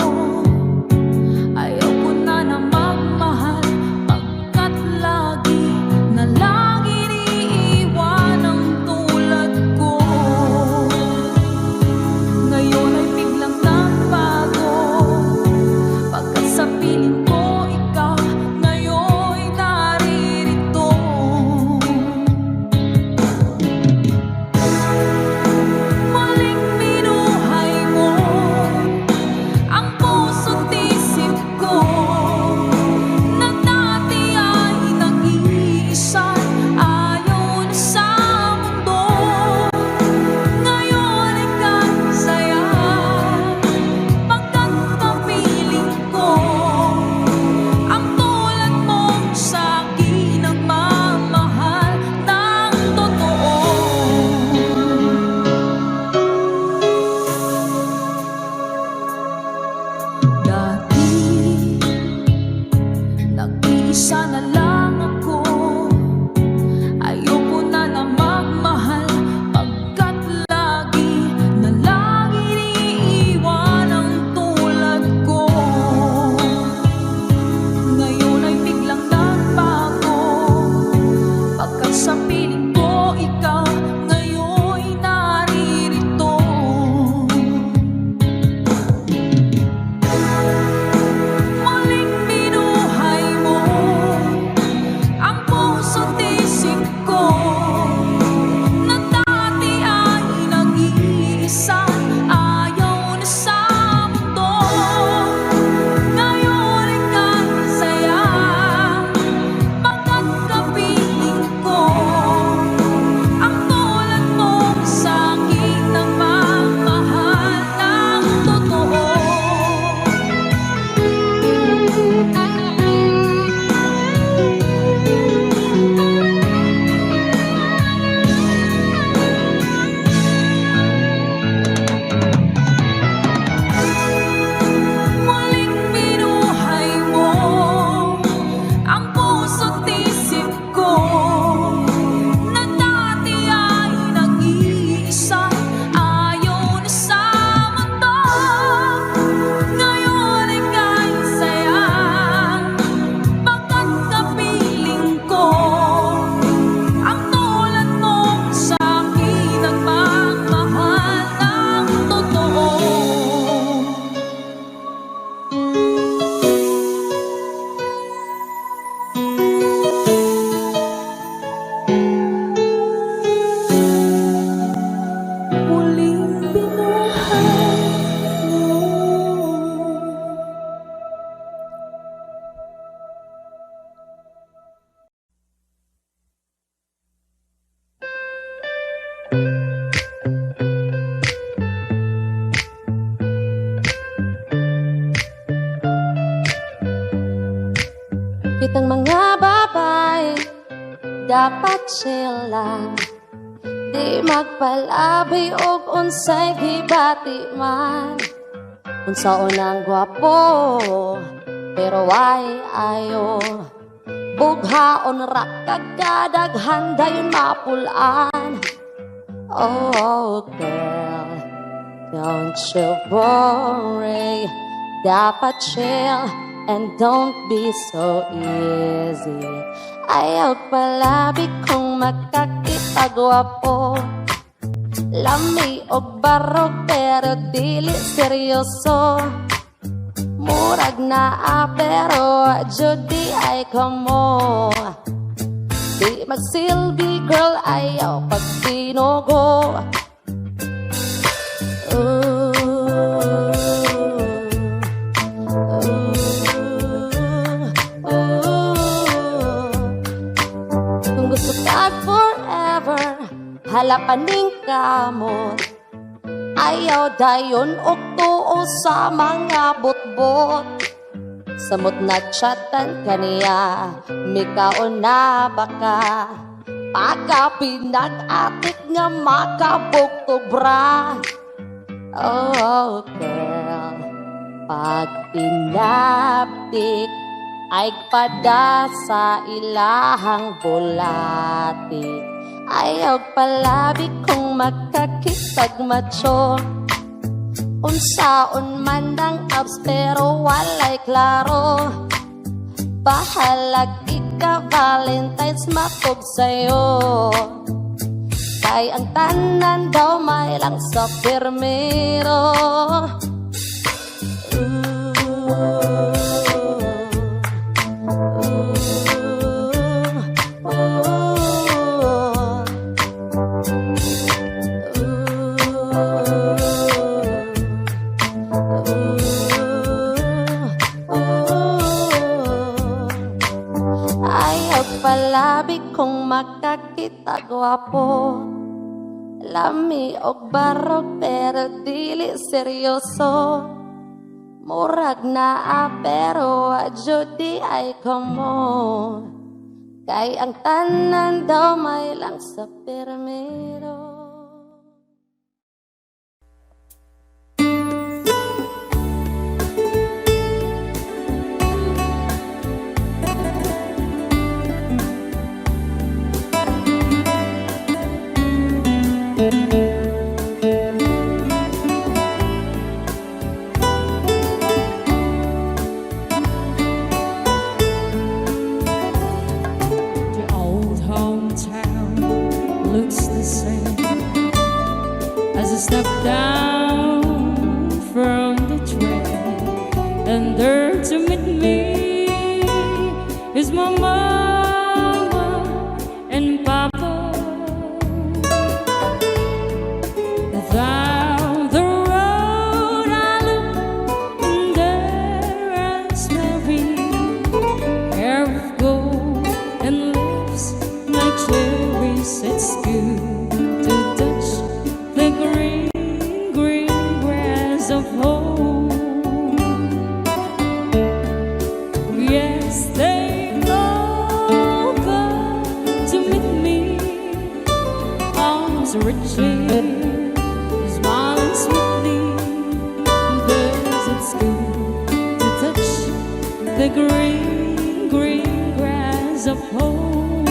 ayaw ko na magmahal pagkat lagi na lang iniiwan ang tulad ko. Ngayon ay biglang nagbago, pagkat sa piling ko ikaw ngayon'y naririto. Muling binuhay mo ang puso't isip ko, na dati ay nag-iisa, ayaw na sa mundo. Ngayon ay kasaya, pagkat kapiling ko ang tulad mong sa'kin nagmamahal ng totoo. Dati nag-iisa na lang ako, ayoko na magmahal pagkat lagi na lang iniiwan ang tulad ko. Ngayon ay biglang nagbago, pagkat sa piling ko ikaw ngayon'y naririto. Muling binuhay mo ang puso't isip ko, na dati ay nag-iisa, ayaw na sa mundo. Ngayon ay kasaya, pagkat kapiling ko ang tulad mong sa'kin nagmamahal ng totoo. Muling binuhay mo ang puso't isip ko, na dati ay nag-iisa, ayaw na sa mundo. Ngayon ay kasaya, pagkat kapiling ko ang tulad mong sa'kin nagmamahal ng totoo. Muling binuhay mo. Kitang mga babae dapat sila di magpalabi og unsay gibati man. Unsaon ang gwapo pero why ayo, bughaon ra kagadaghan dayon mapulaan. Oh girl, don't you worry, dapat chill and don't be so easy. Ayaw palabi kung makakitagwapo, lami og barog pero dili seryoso. Murag naa pero judi ay kamo, di magsilbi girl ayaw pag tinugo. Kung gusto kag forever, halapaning kamot, Ayaw dayon og tuo sa mga butbot. Samot na chatan kaniya, mikaon na baka. Pagka pinag-atik nga makabuktobra. Oh girl, pag pinaptik ay pada sa ilahang bulati. Ayaw palabi kung magkakitag macho. Unsaon man ang abs pero walay klaro. Bahalag ika Valentine's matog sa'yo. Kay ang tanan daw may lang sa permero. Palabi kung makakita gwapo. Lami og barok pero dili seryoso. Murag na pero judi ay komo. Kay ang tanan daw may lang sa permero. Step down from the train, and there to meet me is my mama and papa. Down the road I look, and there is Mary, hair of gold and lips like cherries. It's good to touch the green of home. Yes, they all come to meet me. Arms reaching, smiling sweetly, because it's good to touch the green, green grass of home.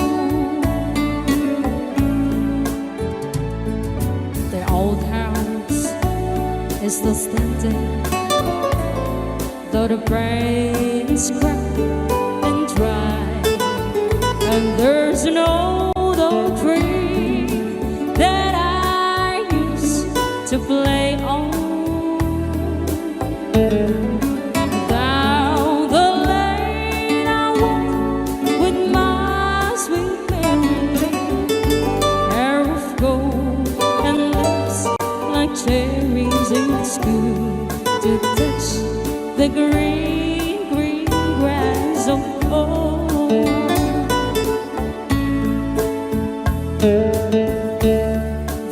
The old house is still standing, though the brain is cracked and dry, and there's an old oak tree that I used to play on. Down the lane I walk with my sweet Mary, hair of gold and lips like cherries. It's good to touch the green, green grass of home.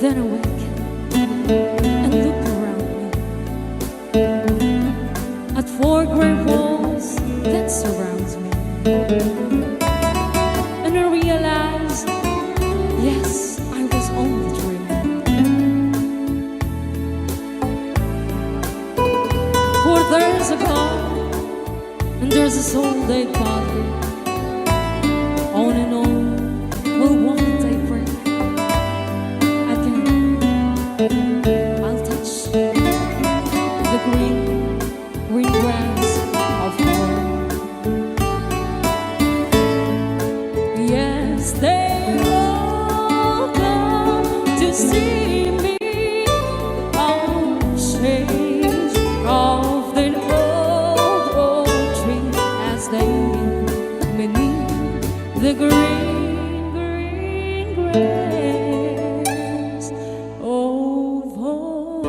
Then I wake and look around me at four gray walls that surrounds me, and I realize, yes, I was only dreaming. For there's a God and there's a soul they party. On and on will one day break. I'll touch the green, green grass of home. Yes, they all come to see me on shades of the old oak tree as they meet beneath the green, green grass of home.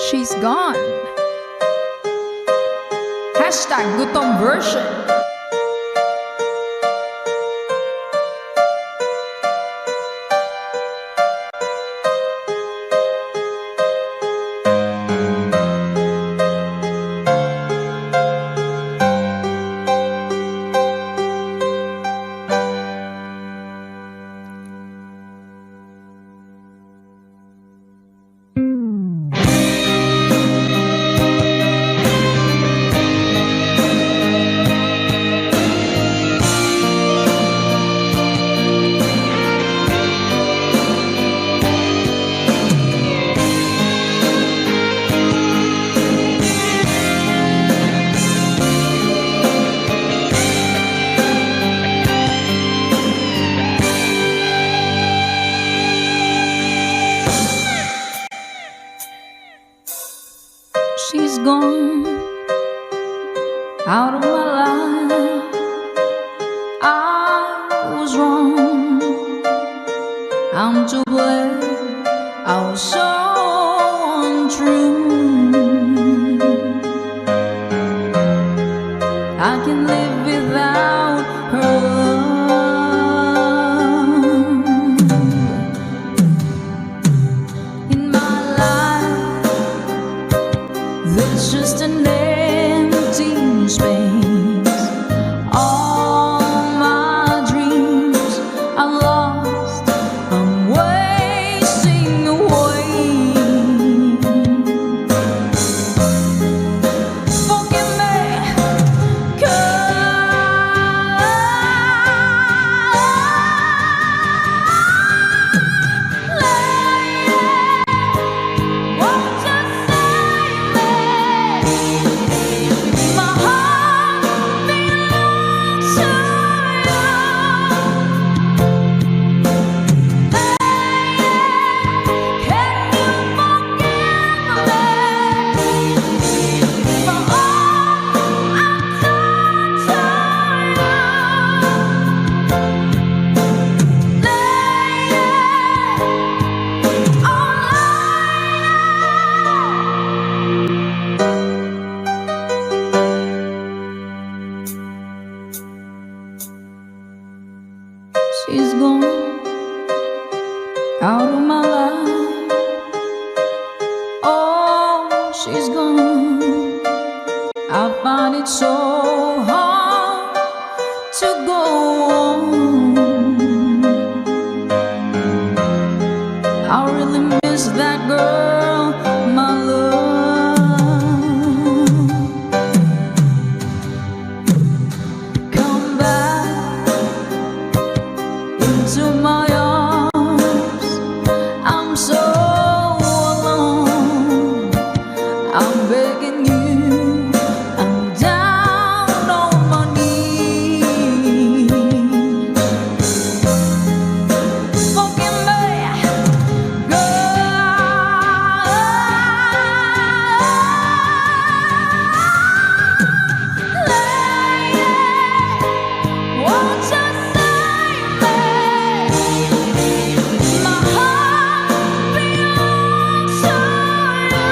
She's gone. Hashtag gutom version. She's gone out of my life. I was wrong, I'm to blame. I was so untrue. I can live without her love in my life. There's just an empty space. All my dreams are lost. I'm wasting away. Forgive me, 'cause lady, won't you save me? My heart belongs to you. Can you forgive me for all I've done to you? She's gone out of my life. Oh, she's gone. I find it so hard to go on. I really miss that girl, my love. Come back into my arms. I'm so alone. I'm begging you. I'm down on my knees. Forgive me, lady, won't you save me? My heart belongs to you.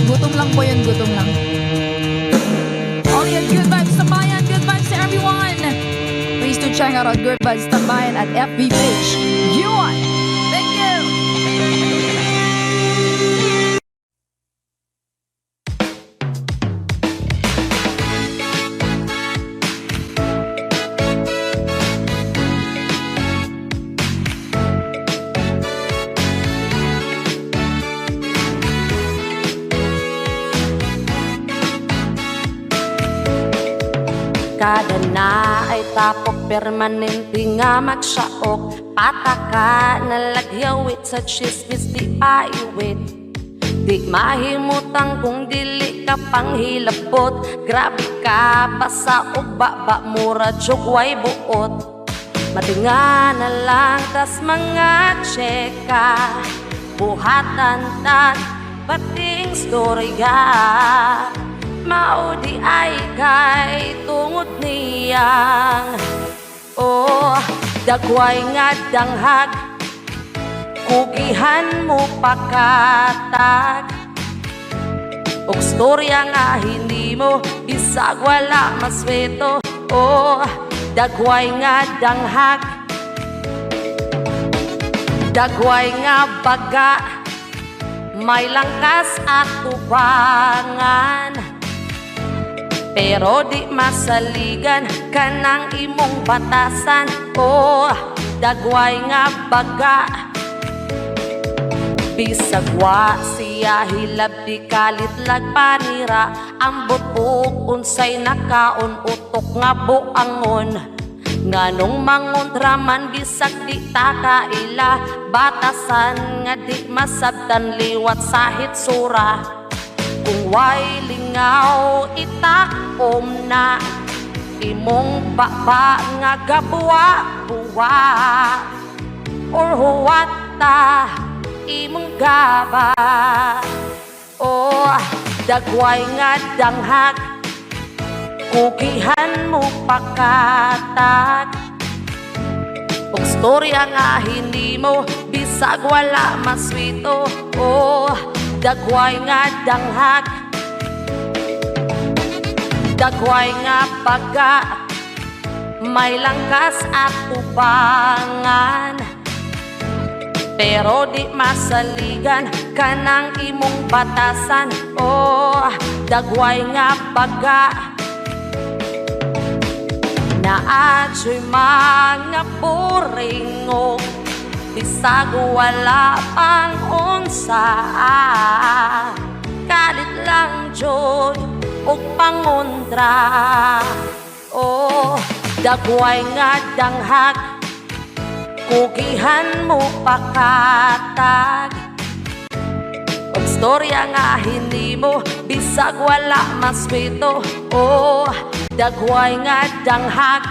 Gutom lang po yun, gutom lang. Only at Good Vibes Tambayan. Good vibes to everyone. Please do check out our Good Vibes Tambayan at FB page. Yun! Thank you! Kada na ay tapok permanente nga magsaok. Pataka na lagyawit sa chismis di aiwit. Di mahimutang kung dili ka panghilabot. Grabe ka basa o baba mura jugway buot. Matinga na lang tas mga tseka. Buhatan tag pating storya. Maudi ay kay tungod niyang oh, dagway nga danghag kugihan mo pakatag og storya nga hindi mo bisag wala masweto oh, dagway nga danghag dagway nga baga may langkas at tubangan pero di masaligan kanang imong batasan oh, dagway nga baga bisag wa siya hilab di kalit lag panira ang butok unsay nakaon utok nga buangon nganong mangundraman bisag di takaila batasan nga di masabtan liwat sa hitsura kung way lingaw itakom na imong baba nga gabuwa-buwa or huwata imong gaba oh, dagway nga danghag kugihan mo pakatag og storya nga hindi mo bisag wala maswito oh, dagway nga danghag dagway nga baga may langkas at tubangan pero di masaligan kanang imong batasan oh, dagway nga baga naadyo'y mga puringog bisag wala pang unsa kalit lang jud og pangundra oh, dagway nga danghag kugihan mo pakatag og storya nga hindi mo bisag wala maswito oh, dagway nga danghag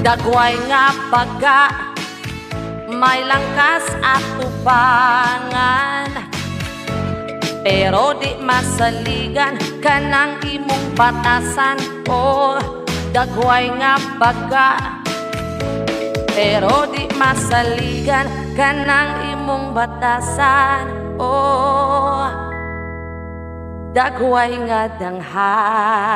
dagway nga baga may langkas at tubangan pero di masaligan kanang imong batasan oh, dagway nga baga pero di masaligan kanang imong batasan oh, dagway nga danghag